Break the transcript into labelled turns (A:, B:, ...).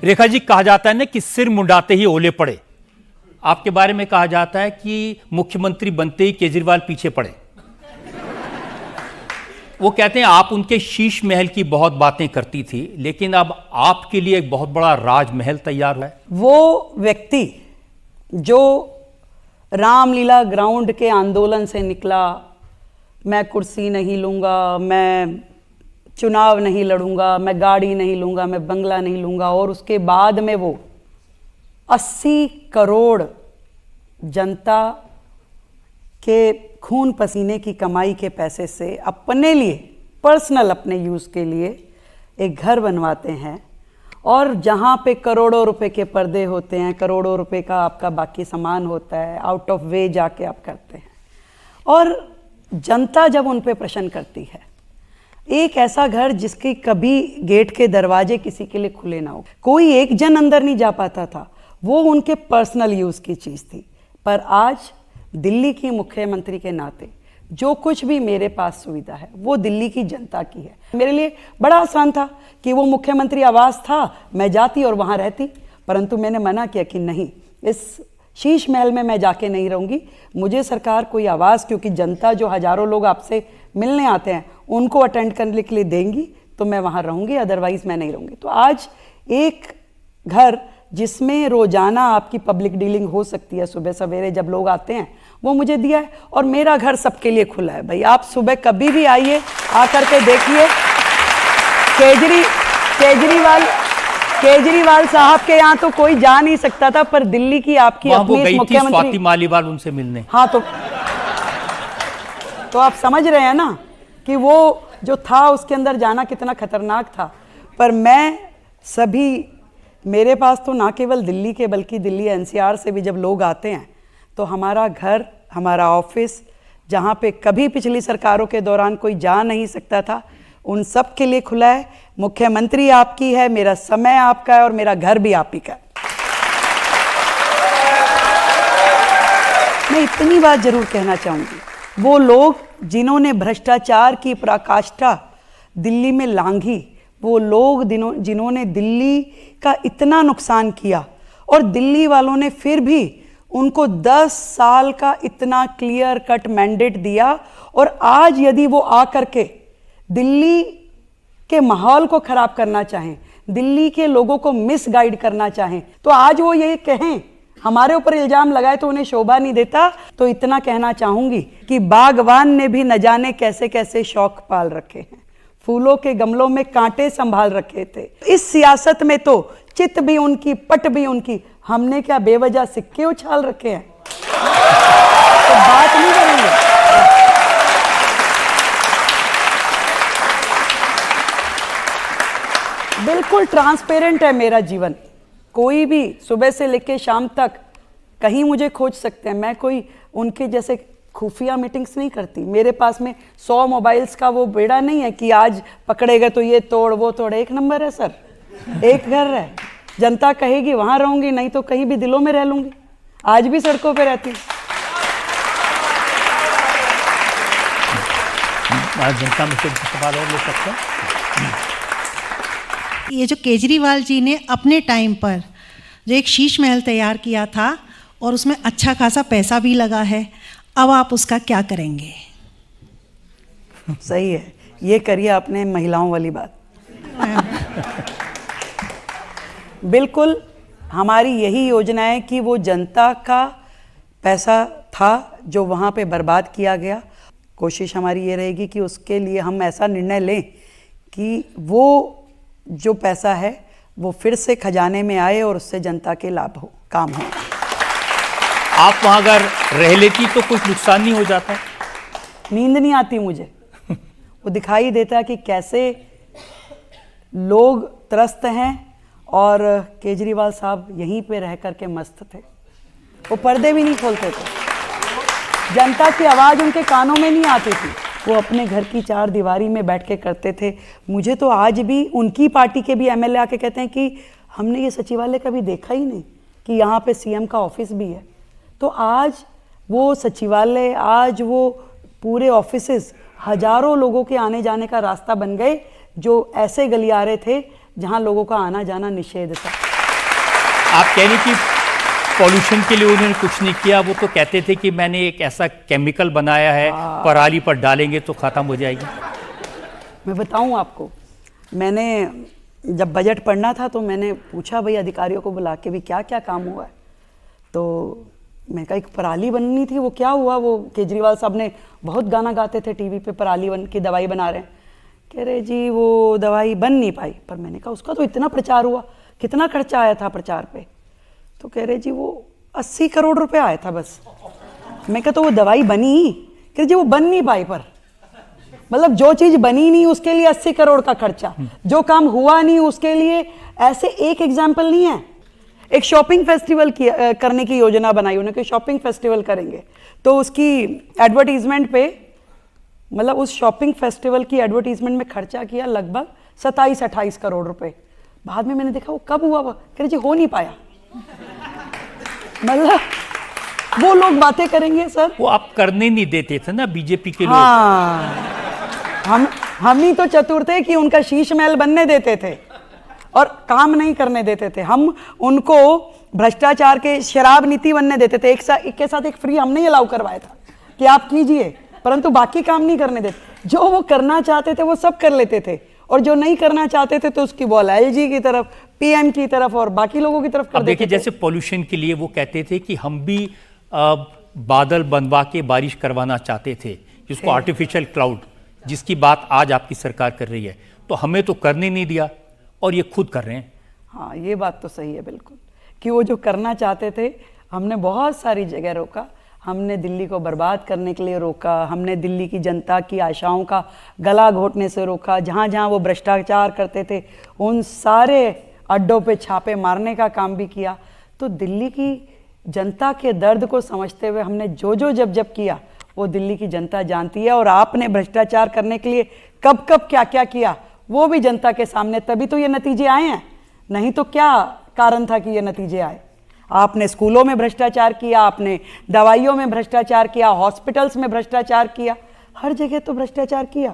A: रेखा जी, कहा जाता है ना कि सिर मुंडाते ही ओले पड़े। आपके बारे में कहा जाता है कि मुख्यमंत्री बनते ही केजरीवाल पीछे पड़े। वो कहते हैं आप उनके शीश महल की बहुत बातें करती थी, लेकिन अब आपके लिए एक बहुत बड़ा राजमहल तैयार हुआ है।
B: वो व्यक्ति जो रामलीला ग्राउंड के आंदोलन से निकला, मैं कुर्सी नहीं लूंगा, मैं चुनाव नहीं लड़ूंगा, मैं गाड़ी नहीं लूंगा, मैं बंगला नहीं लूंगा, और उसके बाद में वो 80 करोड़ जनता के खून पसीने की कमाई के पैसे से अपने लिए, पर्सनल अपने यूज़ के लिए एक घर बनवाते हैं, और जहाँ पे करोड़ों रुपए के पर्दे होते हैं, करोड़ों रुपए का आपका बाकी सामान होता है, आउट ऑफ वे जाके आप करते हैं, और जनता जब उन पे प्रश्न करती है, एक ऐसा घर जिसकी कभी गेट के दरवाजे किसी के लिए खुले ना हो, कोई एक जन अंदर नहीं जा पाता था, वो उनके पर्सनल यूज़ की चीज़ थी। पर आज दिल्ली की मुख्यमंत्री के नाते जो कुछ भी मेरे पास सुविधा है वो दिल्ली की जनता की है। मेरे लिए बड़ा आसान था कि वो मुख्यमंत्री आवास था, मैं जाती और वहाँ रहती, परंतु मैंने मना किया कि नहीं, इस शीश महल में मैं जाके नहीं रहूँगी। मुझे सरकार कोई आवास, क्योंकि जनता जो हजारों लोग आपसे मिलने आते हैं उनको अटेंड करने के लिए देंगी तो मैं वहाँ रहूँगी, अदरवाइज़ मैं नहीं रहूँगी। तो आज एक घर जिसमें रोजाना आपकी पब्लिक डीलिंग हो सकती है, सुबह सवेरे जब लोग आते हैं, वो मुझे दिया है, और मेरा घर सबके लिए खुला है। भाई आप सुबह कभी भी आइए, आकर के देखिए। केजरीवाल साहब के यहाँ तो कोई जा नहीं सकता था, पर दिल्ली की आपकी अपनी मुख्यमंत्री
A: स्वाति मालीवाल उनसे मिलने।
B: हाँ, तो आप समझ रहे हैं ना कि वो जो था उसके अंदर जाना कितना खतरनाक था। पर मैं सभी, मेरे पास तो ना केवल दिल्ली के बल्कि दिल्ली एनसीआर से भी जब लोग आते हैं तो हमारा घर, हमारा ऑफिस, जहाँ पे कभी पिछली सरकारों के दौरान कोई जा नहीं सकता था, उन सब के लिए खुला है। मुख्यमंत्री आपकी है, मेरा समय आपका है, और मेरा घर भी आप ही का है। मैं इतनी बात जरूर कहना चाहूँगी, वो लोग जिन्होंने भ्रष्टाचार की पराकाष्ठा दिल्ली में लांघी, वो लोग जिन्होंने दिल्ली का इतना नुकसान किया, और दिल्ली वालों ने फिर भी उनको 10 साल का इतना क्लियर कट मैंडेट दिया, और आज यदि वो आकर के दिल्ली के माहौल को खराब करना चाहें, दिल्ली के लोगों को मिसगाइड करना चाहें, तो आज वो ये कहें, हमारे ऊपर इल्जाम लगाए तो उन्हें शोभा नहीं देता। तो इतना कहना चाहूंगी कि बागवान ने भी न जाने कैसे कैसे शौक पाल रखे हैं, फूलों के गमलों में कांटे संभाल रखे थे। इस सियासत में तो चित भी उनकी, पट भी उनकी, हमने क्या बेवजह सिक्के उछाल रखे हैं? तो बात नहीं करेंगे। बिल्कुल ट्रांसपेरेंट है मेरा जीवन, कोई भी सुबह से लेकर शाम तक कहीं मुझे खोज सकते हैं। मैं कोई उनके जैसे खुफिया मीटिंग्स नहीं करती। मेरे पास में 100 मोबाइल्स का वो बेड़ा नहीं है कि आज पकड़ेगा तो ये तोड़ वो तोड़। एक नंबर है सर, एक घर है, जनता कहेगी वहां रहूंगी, नहीं तो कहीं भी दिलों में रह लूंगी। आज भी सड़कों पे रहती हूँ।
A: जनता में सवाल और ले सकते हैं।
C: ये जो केजरीवाल जी ने अपने टाइम पर जो एक शीश महल तैयार किया था और उसमें अच्छा खासा पैसा भी लगा है, अब आप उसका क्या करेंगे?
B: सही है, ये करिए आपने महिलाओं वाली बात। बिल्कुल हमारी यही योजना है कि वो जनता का पैसा था जो वहाँ पे बर्बाद किया गया। कोशिश हमारी ये रहेगी कि उसके लिए हम ऐसा निर्णय लें कि वो जो पैसा है वो फिर से खजाने में आए और उससे जनता के लाभ हो, काम हो।
A: आप वहाँ अगर रह लेती तो कुछ नुकसान नहीं हो जाता?
B: नींद नहीं आती मुझे। वो दिखाई देता कि कैसे लोग त्रस्त हैं, और केजरीवाल साहब यहीं पे रह कर के मस्त थे। वो पर्दे भी नहीं खोलते थे, जनता की आवाज़ उनके कानों में नहीं आती थी। वो अपने घर की 4 दीवारी में बैठ के करते थे। मुझे तो आज भी उनकी पार्टी के भी एमएलए आके कहते हैं कि हमने ये सचिवालय कभी देखा ही नहीं कि यहाँ पे सीएम का ऑफिस भी है। तो आज वो सचिवालय, आज वो पूरे ऑफिसेस हजारों लोगों के आने जाने का रास्ता बन गए, जो ऐसे गलियारे थे जहाँ लोगों का आना जाना निषेध था।
A: आप कह रहे कि पॉल्यूशन के लिए उन्होंने कुछ नहीं किया, वो तो कहते थे कि मैंने एक ऐसा केमिकल बनाया है पराली पर डालेंगे तो खत्म हो जाएगी।
B: मैं बताऊं आपको, मैंने जब बजट पढ़ना था तो मैंने पूछा भाई अधिकारियों को बुला के भी क्या क्या काम हुआ है। तो मैं कहा एक पराली बननी थी, वो क्या हुआ? वो केजरीवाल साहब ने बहुत गाना गाते थे टीवी पे, पराली की दवाई बना रहे हैं। कह रहे जी वो दवाई बन नहीं पाई। पर मैंने कहा उसका तो इतना प्रचार हुआ, कितना खर्चा आया था प्रचार पे? तो कह रहे जी वो 80 करोड़ रुपए आया था बस। मैं कहा तो वो दवाई बनी? कह रहे जी वो बन नहीं पाई। पर मतलब जो चीज बनी नहीं उसके लिए 80 करोड़ का खर्चा, जो काम हुआ नहीं उसके लिए। ऐसे एक एग्जाम्पल नहीं है। एक शॉपिंग फेस्टिवल करने की योजना बनाई उन्होंने कि शॉपिंग फेस्टिवल करेंगे, तो उसकी एडवर्टीजमेंट पे, मतलब उस शॉपिंग फेस्टिवल की एडवर्टीजमेंट में खर्चा किया लगभग 27-28 करोड़ रुपए। बाद में मैंने देखा वो कब हुआ, कह रहे जी हो नहीं पाया। मतलब वो लोग बातें करेंगे सर,
A: वो आप करने नहीं देते थे ना बीजेपी के लोग।
B: हाँ, हम ही तो चतुर थे कि उनका शीश महल बनने देते थे और काम नहीं करने देते थे। हम उनको भ्रष्टाचार के शराब नीति बनने देते थे। एक के साथ एक फ्री हमने ही अलाउ करवाया था कि आप कीजिए, परंतु बाकी काम नहीं करने देते। जो वो करना चाहते थे वो सब कर लेते थे, और जो नहीं करना चाहते थे तो उसकी बॉल एलजी की तरफ, पीएम की तरफ और बाकी लोगों की तरफ कर
A: अब
B: देते
A: देखिए
B: थे।
A: जैसे पॉल्यूशन के लिए वो कहते थे कि हम भी बादल बनवा के बारिश करवाना चाहते थे, जिसको आर्टिफिशियल क्लाउड, जिसकी बात आज आपकी सरकार कर रही है। तो हमें तो करने नहीं दिया और ये खुद कर रहे हैं।
B: हाँ, ये बात तो सही है बिल्कुल, कि वो जो करना चाहते थे हमने बहुत सारी जगह रोका। हमने दिल्ली को बर्बाद करने के लिए रोका, हमने दिल्ली की जनता की आशाओं का गला घोटने से रोका। जहाँ जहाँ वो भ्रष्टाचार करते थे उन सारे अड्डों पे छापे मारने का काम भी किया। तो दिल्ली की जनता के दर्द को समझते हुए हमने जो जब किया वो दिल्ली की जनता जानती है। और आपने भ्रष्टाचार करने के लिए कब क्या क्या किया वो भी जनता के सामने, तभी तो ये नतीजे आए हैं। नहीं तो क्या कारण था कि ये नतीजे आए? आपने स्कूलों में भ्रष्टाचार किया, आपने दवाइयों में भ्रष्टाचार किया, हॉस्पिटल्स में भ्रष्टाचार किया, हर जगह तो भ्रष्टाचार किया।